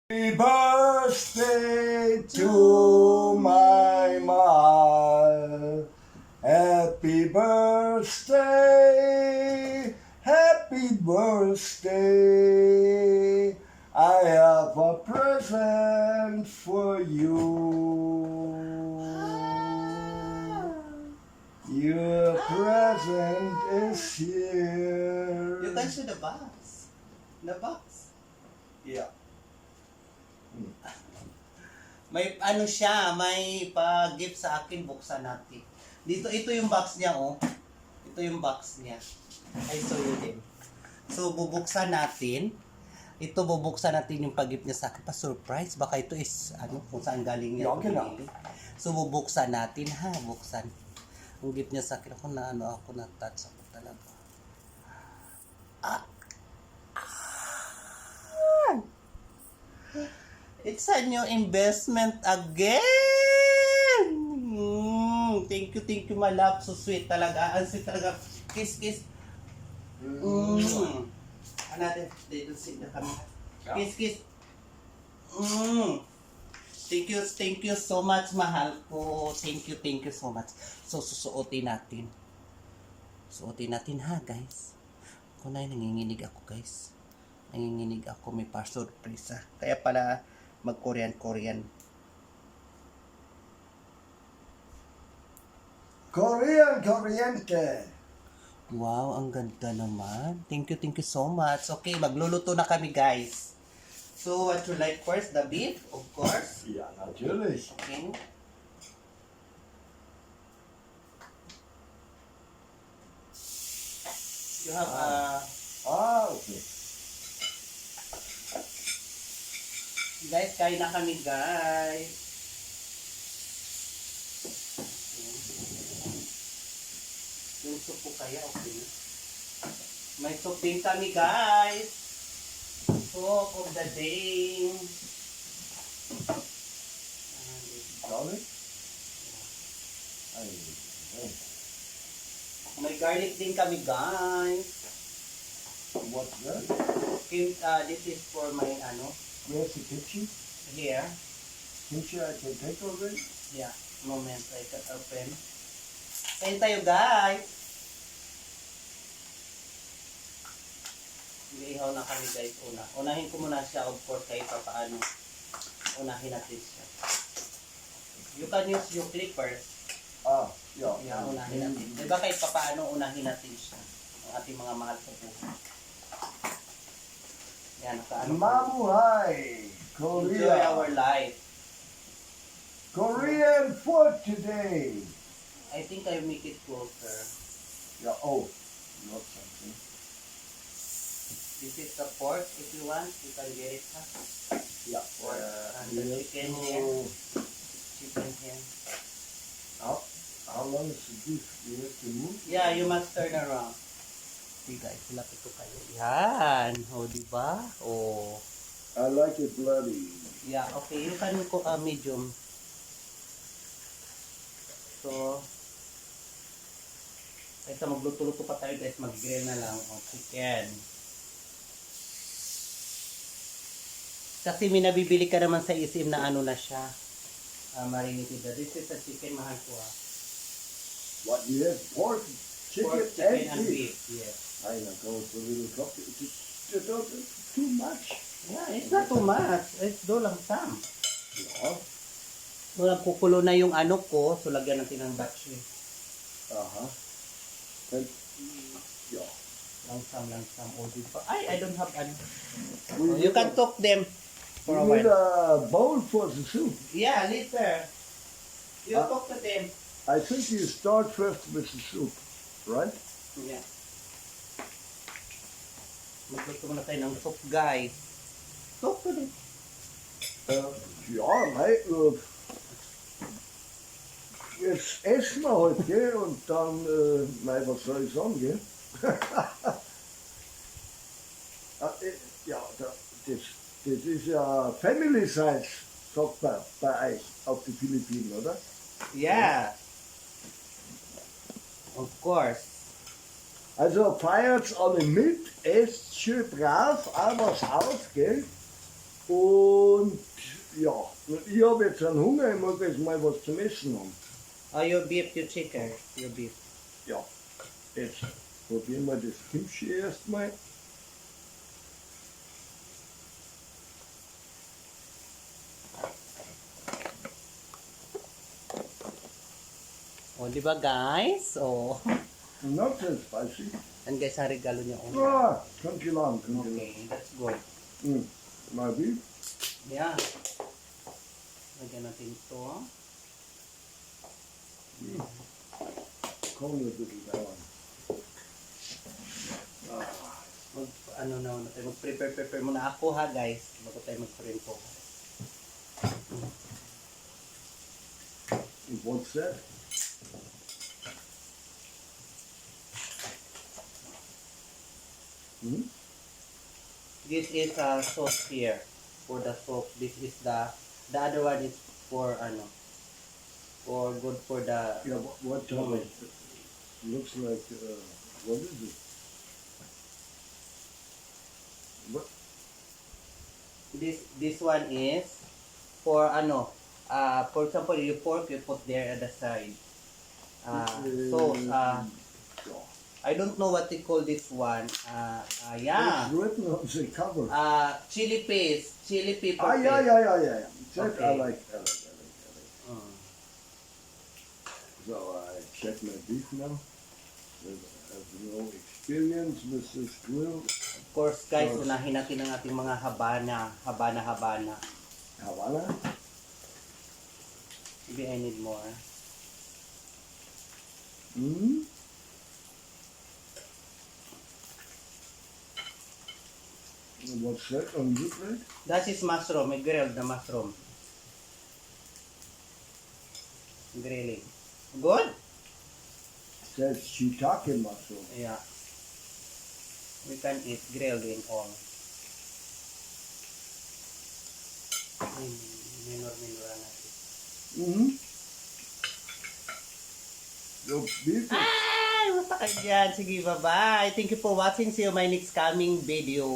Happy birthday to my mahal. Happy birthday, happy birthday. I have a present for you. Your present is here. You can show the box. The box. Yeah. May ano siya, may pa-gift sa akin, buksan natin. Ito yung box niya, oh. Ito yung box niya. I saw you din. So, bubuksan natin. Ito, bubuksan natin yung pag-gift niya sa akin. Pa-surprise. Baka ito is, ano, kung saan galing niya. Okay lang. So, bubuksan natin, ha? Buksan. Ang gift niya sa akin. Ako na, na-touch ako talaga. It's a new investment again! Thank you, my love. So sweet talaga. Ang sweet talaga. Kiss, kiss. Ano natin? Dito sit na kami. Kiss, kiss. Thank you so much, mahal ko. Thank you so much. So, susuotin natin. Suotin natin, ha, guys. Ako na, nanginginig ako, guys. Nanginginig ako, may pa-surprise, ha. Kaya pala, mag-Korean. Korean-Koreante. Wow, ang ganda naman. Thank you so much. Okay, magluluto na kami, guys. So, what you like first? The beef, of course. Ja, natürlich. Okay. You have Okay. guys, kain na kami, guys. Yung soup po kaya, okay na. May soup din kami, guys. Soup of the day. Garlic? Ay. May garlic din kami, guys. What's that? This is for my, Where's the kitchen? here. Kitchen I can take already? Yeah, moment, I can open. Kain tayo, guys. Iihaw na kami, guys, una. Unahin ko muna siya, of course, kahit pa paano. Unahin natin siya. You can use your clippers. Yeah. Yeah, unahin natin. Diba kahit pa paano, unahin natin siya. Ang ating mga mahal sa buhay. Yan, nakaano. Mabuhay! Enjoy our Korea! life. Korean food today! I think I make it closer. Yeah, not something. This is the pork. If you want, you can get it. Ha? Yeah. Pork and the chicken here. Chicken here. How long is the beef? You have to move? Yeah, you must turn around. See guys, lapit ko kayo. Yan. O, diba? O. I like it bloody. Yeah, okay. You can cook medium. So, ito magluto-luto pa tayo guys. Mag-grill na lang. O, chicken. Kasi may nabibili ka naman sa isim na ano na siya. Marinated na. This is a chicken, mahal ko ha. What you have? Pork, chicken, Pork, chicken and beef. beef. Yes. I know, go for a little coffee. It's too much. Yeah, it's not too much. It's do lang sam. Yeah. Walang kukulo na yung ano ko, so lagyan natin ng batch. Uh-huh. And, yeah. Langsam. O, diba? I don't have ano. We You can cook them for a need while. a bowl for the soup. Yeah, later. You cook to them. I think you start first with the soup, right? Yeah. Magluto muna tayo ng soup, guys. Cook to them. Ja, mei, jetzt essen wir heute, gell? Und dann, mei, was soll ich sagen, gell? Ja, das ist ja Family Size, sagt man bei euch auf die Philippinen, oder? Yeah. Of course. Also feiert's alle mit, esst schön brav, auch was auf, gell? Und Und ja, und ich habe jetzt einen Hunger, ich mag jetzt mal was zum Essen haben. Oh, your beef, your chicken. Your beef. Ja, jetzt probieren wir das Kimchi erstmal. Oh, di ba guys? Oh. Not so spicy. And guys, ang regalo niya. Oh. Ah, kanji lang, kanji lang. Okay, that's good. My beef. Yeah. Lagyan natin ito. Komm a little down. Ano na natin, mag-prepare muna ako ha guys, bago tayo mag-print po. What's that? This is sauce here for the soup. This is the other one is for ano, for good for the Yeah, what type of, looks like, what is it? What? this one is for ano, for example yung pork you put there at the side. Sauce, yeah. I don't know what they call this one. Yeah. It's written on the cover. Chili paste, chili pepper paste. Yeah. That Okay. I like. Mm. So I check my beef now. I have no experience with this grill. Of course guys, Sauce. unahin natin ang ating mga habana. Havana. Maybe I need more. What's that on your plate? That is mushroom, I grilled the mushroom. Grilling. Good? That's shiitake mushroom. Yeah. We can eat grilled in all. Minor natin. Your beef is Ay! Basta ka dyan. Sige, bye-bye. Thank you for watching. See you my next coming video.